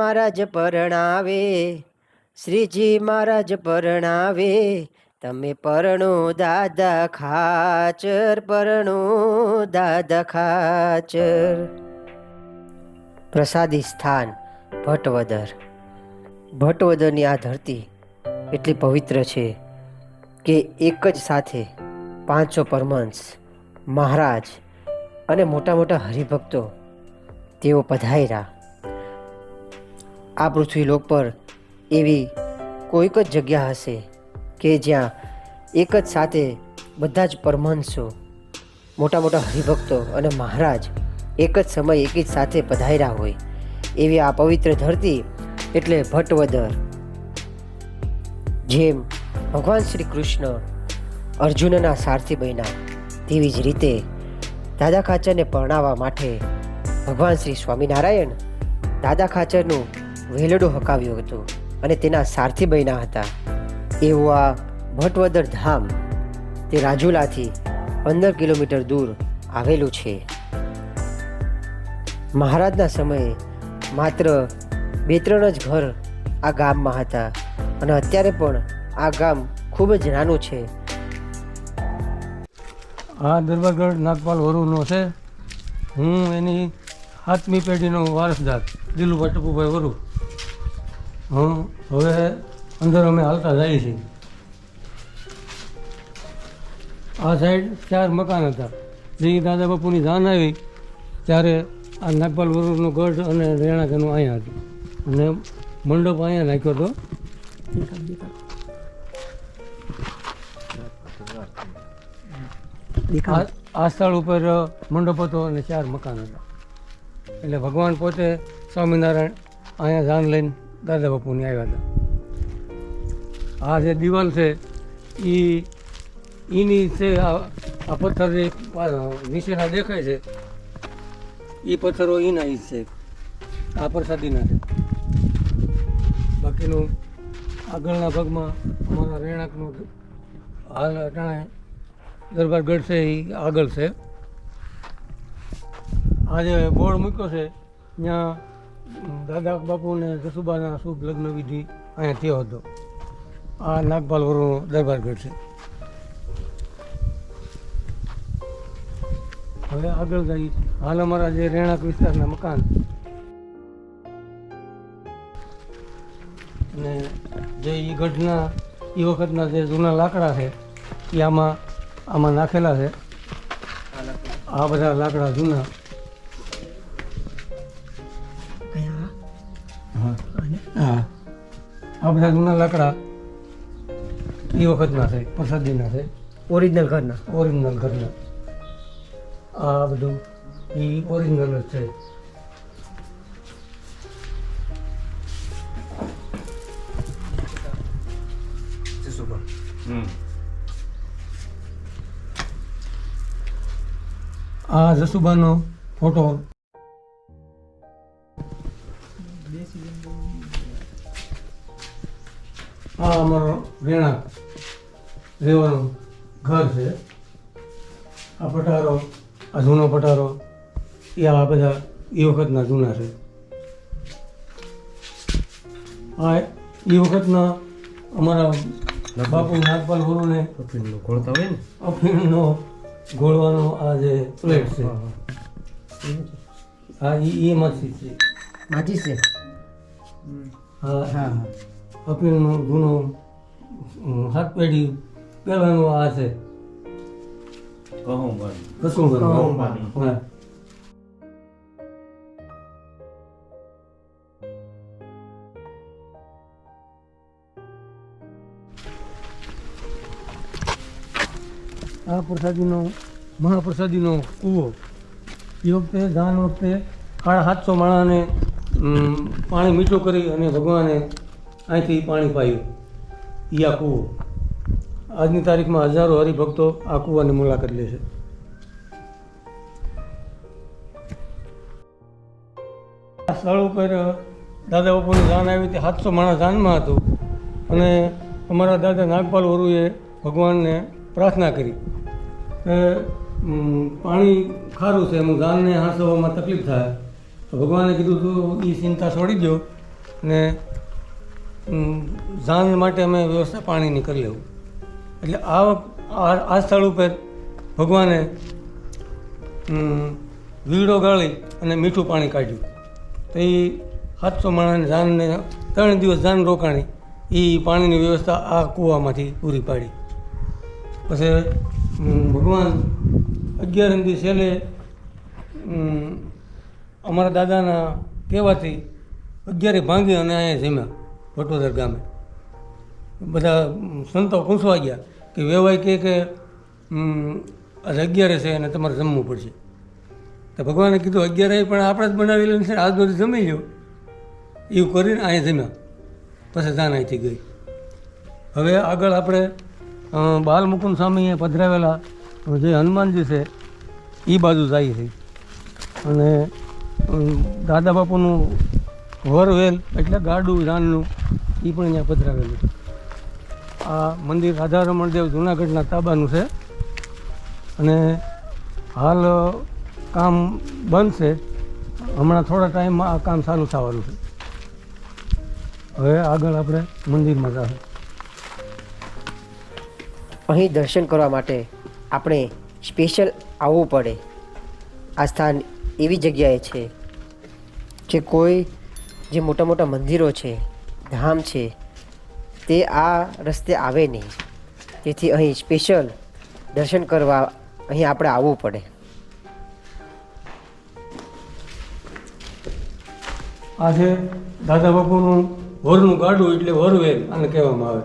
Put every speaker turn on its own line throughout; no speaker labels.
મહારાજ પરણાવે, શ્રીજી મહારાજ પરણાવે, તમે પરણો દાદા ખાચર, પરણો દાદા ખાચર. પ્રસાદી સ્થાન ભટવદર. ભટવદરની આ ધરતી એટલી પવિત્ર છે કે એક જ સાથે 500 પરમહંસ, મહારાજ અને મોટા મોટા હરિભક્તો તેઓ પધાર્યા. આ પૃથ્વીલોક પર એવી કોઈક જ જગ્યા હશે કે જ્યાં એક જ સાથે બધા જ પરમહંસો, મોટા મોટા હરિભક્તો અને મહારાજ એક જ સમય એક જ સાથે પધાર્યા હોય. એવી આ પવિત્ર ધરતી એટલે ભટવદર. જેમ ભગવાન શ્રી કૃષ્ણ અર્જુનના સારથી બન્યા, તેવી જ રીતે દાદા ખાચરને પરણાવવા માટે ભગવાન શ્રી સ્વામિનારાયણ દાદા ખાચરનું વેલડું હકાવ્યું હતું અને તેના સારથી બન્યા હતા. એવું આ ભટવદર ધામ તે રાજુલાથી 15 કિલોમીટર દૂર આવેલું છે. મહારાજના સમયે માત્ર 2-3 જ ઘર આ ગામમાં હતા અને અત્યારે પણ આ ગામ ખૂબ જ નાનું છે.
આ દરબારગઢ નાગપાલ વરુનો છે. હું એની 7મી પેઢીનો વારસદાર દિલુભાઈ ટપુભાઈ વરુ. હવે અંદર અમે હાલતા જઈએ છીએ. આ સાઈડ 4 મકાન હતા. જે દાદા બાપુની જાન આવી ત્યારે આ નાગપાલ વરુનો ગઢ અને રહેણાંક એનું અહીંયા હતું અને મંડપ અહીંયા નાખ્યો હતો. આ સ્થળ ઉપર મંડપ હતો અને 4 મકાન હતા. એટલે ભગવાન પોતે સ્વામિનારાયણ અહીંયા જાન લઈને દાદા બાપુની આવ્યા હતા. આ જે દિવાલ છે એની છે આ પથ્થર જે નીચેના દેખાય છે એ પથ્થરો એના જ છે. આ પ્રસાદીના છે. બાકીનું આગળના ભાગમાં અમારા રહેણાંકનું હાલ અટાણે દરબારગઢ છે એ આગળ છે. આ જે બોર્ડ મૂક્યો છે ત્યાં દાદા બાપુને જસુબાના શુભ લગ્ન વિધિ અહીંયા થયો હતો. આ નાગપાલ વરુનો દરબારગઢ છે. હવે આગળ જઈ હાલ અમારા જે રહેણાંક વિસ્તારના મકાન અને જે એ ગઢના એ વખતના જે જૂના લાકડા છે એ આમાં નાખેલા છે. આ બધા લાકડા જૂના. હા, આ બધા જૂના લાકડા એ વખતના છે, પ્રસાદીના છે,
ઓરિજિનલ ઘરના.
આ બધું એ ઓરિજિનલ જ છે. આ જસુબાનો ફોટો. આ અમારો રહેણાંક રહેવાનું ઘર છે. આ પટારો, આ જૂનો પટારો એ આ બધા એ વખતના જૂના છે. આ એ વખતના અમારા બાપુ નાગપાલ વરુને
અફીણનો ઘોળતા હોય ને,
અફીણનો ઘોળવાનો આ જે પ્લેટ છે હા એ માછી છે.
માચીસ છે.
હા, અફીણનો જૂનો 7 પેઢી પહેલાંનો આ છે. કસુંબાની. હા. આ પ્રસાદીનો મહાપ્રસાદીનો કૂવો. એ વખતે દાન વખતે 750 માણાને પાણી મીઠું કરી અને ભગવાને અહીંથી પાણી પાયું. એ આ કૂવો. આજની તારીખમાં હજારો હરિભક્તો આ કૂવાની મુલાકાત લે છે. આ સ્થળ ઉપર દાદા બાપુની જાન આવી તે 700 માણસ જાનમાં હતું અને અમારા દાદા નાગપાલ વરુએ ભગવાનને પ્રાર્થના કરી કે પાણી ખારું છે, હું જાનને હાંસવામાં તકલીફ થાય. તો ભગવાને કીધું તું એ ચિંતા છોડી દો ને જાન માટે અમે વ્યવસ્થા પાણીની કરી લેવું. એટલે આ સ્થળ ઉપર ભગવાને વીડો ગાળી અને મીઠું પાણી કાઢ્યું. તો એ 700 માણસને જાનને 3 દિવસ જાન રોકાણી એ પાણીની વ્યવસ્થા આ કૂવામાંથી પૂરી પાડી. પછી ભગવાન 11 દિવસ છેલ્લે અમારા દાદાના કહેવાથી 11 ભાંગી અને અહીંયા જમ્યા ભટોદર ગામે. બધા સંતો પૂછવા ગયા કે વેવાય કે આજે 11 છે અને તમારે જમવું પડશે. તો ભગવાને કીધું 11 પણ આપણે જ બનાવેલું છે, આજ બધું જમી લો. એવું કરીને અહીંયા જમ્યા. પછી જાન અહીંથી ગઈ. હવે આગળ આપણે બાલમુકુંદ સ્વામીએ પધરાવેલા જે હનુમાનજી છે એ બાજુ જાય છે. અને દાદા બાપુનું વરવેલ એટલે ગાડું જાનનું એ પણ અહીંયા પધરાવેલું. આ મંદિર રાધારમણ દેવ જુનાગઢના તાબાનું છે અને હાલ કામ બંધ છે. હમણાં થોડા ટાઈમમાં આ કામ ચાલુ થવાનું છે. હવે આગળ આપણે મંદિરમાં જઈએ.
અહીં દર્શન કરવા માટે આપણે સ્પેશિયલ આવવું પડે. આ સ્થાન એવી જગ્યાએ છે કે કોઈ જે મોટા મોટા મંદિરો છે, ધામ છે, તે આ રસ્તે આવે નહીં. તેથી અહીં સ્પેશિયલ દર્શન કરવા અહીં આપણે આવવું પડે.
આ છે દાદા બાપુનું વરનું ગાડું એટલે વરવેલ આને કહેવામાં આવે.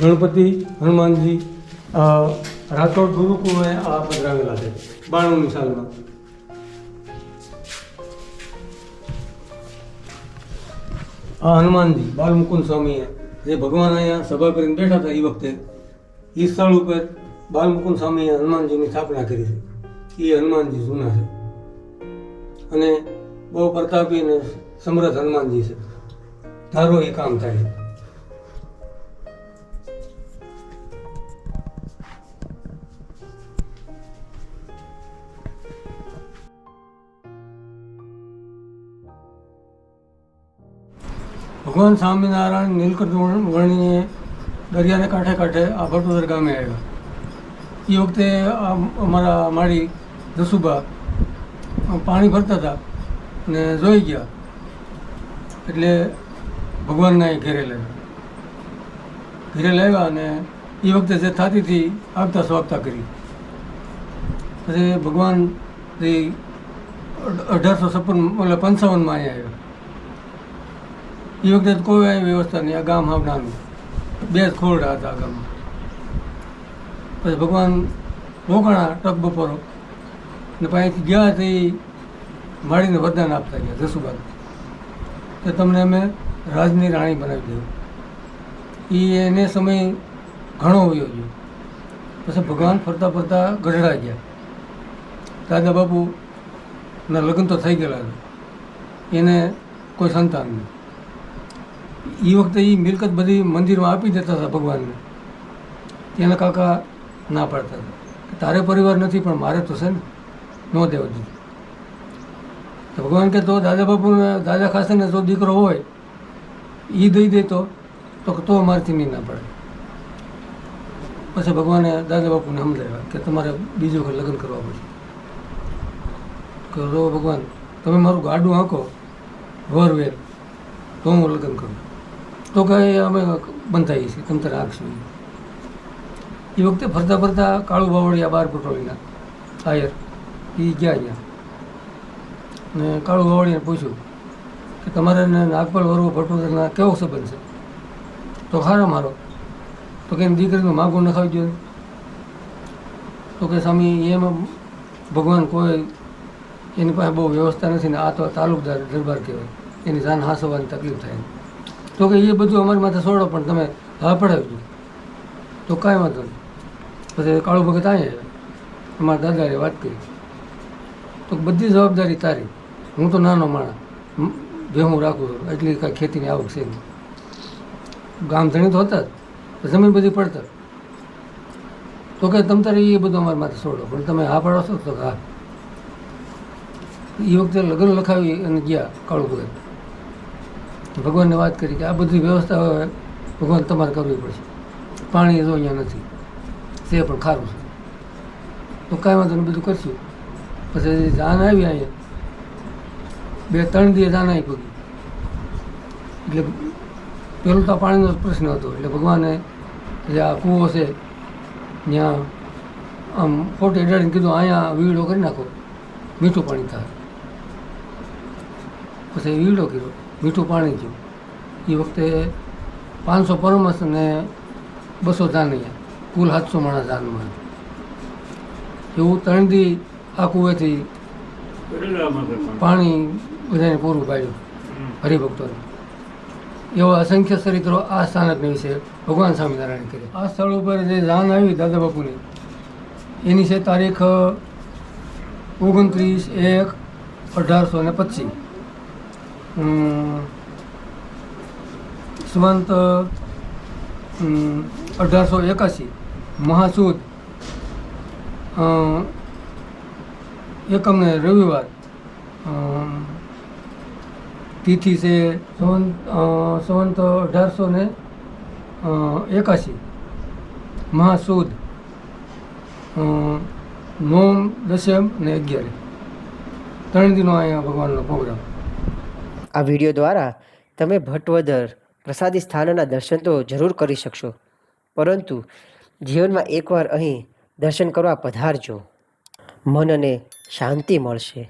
ગણપતિ હનુમાનજી રાઠોડ ગુરુકુળે આ પધરાવેલા છે 92ની સાલમાં. આ હનુમાનજી બાલમુકુંદ સ્વામીએ જે ભગવાન અહીંયા સભા કરીને બેઠા હતા એ વખતે એ સ્થળ ઉપર બાલમુકુંદ સ્વામીએ હનુમાનજીની સ્થાપના કરી છે. એ હનુમાનજી જૂના છે અને બહુ પ્રતાપી અને સમર્થ હનુમાનજી છે. ધારો એ કામ થાય છે. ભગવાન સ્વામિનારાયણ નીલકંઠ વર્ણીએ દરિયાને કાંઠે કાંઠે આ ભટોદર ગામે આવ્યા. એ વખતે અમારા માળી જસુબા પાણી ભરતા હતા ને જોઈ ગયા એટલે ભગવાનના અહીં ઘેરે લાવ્યા અને એ વખતે જે થાતીથી આગતા સ્વાગતા કરી. પછી ભગવાન 1856 એટલે 55માં અહીંયા આવ્યા. એ વખતે કોઈ આવી વ્યવસ્થા નહીં. આ ગામ હાવ નાનું, 2 જ ખોરડા હતા આ ગામમાં. પછી ભગવાન રોકાણા ટક બપોરો ને પાસેથી ગયા તો એ માળીને વરદાન આપતા ગયા જસુબા કે તમને અમે રાજની રાણી બનાવી દઉં. એને સમય ઘણો વયો ગયો. પછી ભગવાન ફરતા ફરતા ગઢડા ગયા. દાદા બાપુના લગ્ન તો થઈ ગયેલા હતા, એને કોઈ સંતાન નહીં. એ વખતે એ મિલકત બધી મંદિરમાં આપી દેતા હતા ભગવાનને. તેના કાકા ના પાડતા હતા કે તારે પરિવાર નથી પણ મારે તો છે ને, ન દેવા દીધું. તો ભગવાન કે તો દાદા બાપુને દાદા ખાસને જો દીકરો હોય એ દઈ દે તો મારાથી નહીં ના પડે. પછી ભગવાને દાદા બાપુને સમજાવ્યા કે તમારે બીજો વખત લગ્ન કરવા પડશે. કે જો ભગવાન તમે મારું ગાડું આંકો વરવેલ તો હું લગ્ન કરું. તો કહે અમે બંધાઈએ છીએ, તમે તારે આંકશું. એ વખતે ફરતા ફરતા કાળુ બાવળિયા 12 પટોળીના આયર એ ગયા અહીંયા ને કાળુ બાવળિયાને પૂછ્યું કે તમારે નાગપાલ વરવો ભટોદરના કેવો સંબંધ છે? તો ખારો મારો. તો કે દીકરીનું માગું નખાવી દો. તો કે સ્વામી એમાં ભગવાન કોઈ એની પાસે બહુ વ્યવસ્થા નથી ને આ તો તાલુકદાર દરબાર કહેવાય, એની જાન હાંસવાની તકલીફ થાય. તો કે એ બધું અમારી માથે છોડો પણ તમે હા પડાવી દો. તો કાંઈ વાંધો નહીં. પછી કાળુ ભગત અહીંયા અમારા દાદાએ વાત કરી. તો બધી જવાબદારી તારી, હું તો નાનો માણસ ભેહું રાખું છું, એટલી કાંઈ ખેતીની આવક છે નહીં. ગામ ધણી તો હતા જ, જમીન બધી પડતર. તો કે તમ તારે એ બધું અમારી માથે છોડો પણ તમે હા પાડો છો? તો હા. એ વખતે લગ્ન લખાવી અને ગયા કાળુ ભગત. ભગવાનને વાત કરી કે આ બધી વ્યવસ્થા હવે ભગવાન તમારે કરવી પડશે. પાણી તો અહીંયા નથી, છે પણ ખારું છે, તો કાંઈ વાંધો નહીં, બધું કરશું. પછી જાન આવી અહીંયા 2-3 દિવસ જાન આવી પગી. એટલે પેલું તો પાણીનો જ પ્રશ્ન હતો. એટલે ભગવાને જે આ કૂવો છે ત્યાં આમ ફોટો અડાડીને કીધું અહીંયા વીડો કરી નાખો, મીઠું પાણી થાય. પછી વીડો કર્યો, મીઠું પાણી થયું. એ વખતે 500 પરમહંસ અને 200 જાન અહીંયા, કુલ 700 માણસ જાનમાં. એવું 3 દી આ કૂવેથી પાણી બધાને પૂરું પાડ્યું હરિભક્તોને. એવા અસંખ્ય ચરિત્રો આ સ્થાનકને વિશે ભગવાન સ્વામિનારાયણ કરે. આ સ્થળ ઉપર જે જાન આવી દાદા બાપુની, એની છે તારીખ 29/1/1825. સંવંત 1881 મહાસુદ એકમને રવિવાર. તિથિ છે સંવંત 1881 મહાસુદ 9, 10 ને 11 3 દિનો અહીંયા ભગવાનનો પ્રોગ્રામ.
આ વિડીયો દ્વારા તમે ભટવદર પ્રસાદી સ્થાનના દર્શન તો જરૂર કરી શકશો, પરંતુ જીવનમાં એકવાર અહીં દર્શન કરવા પધારજો. મનને શાંતિ મળશે.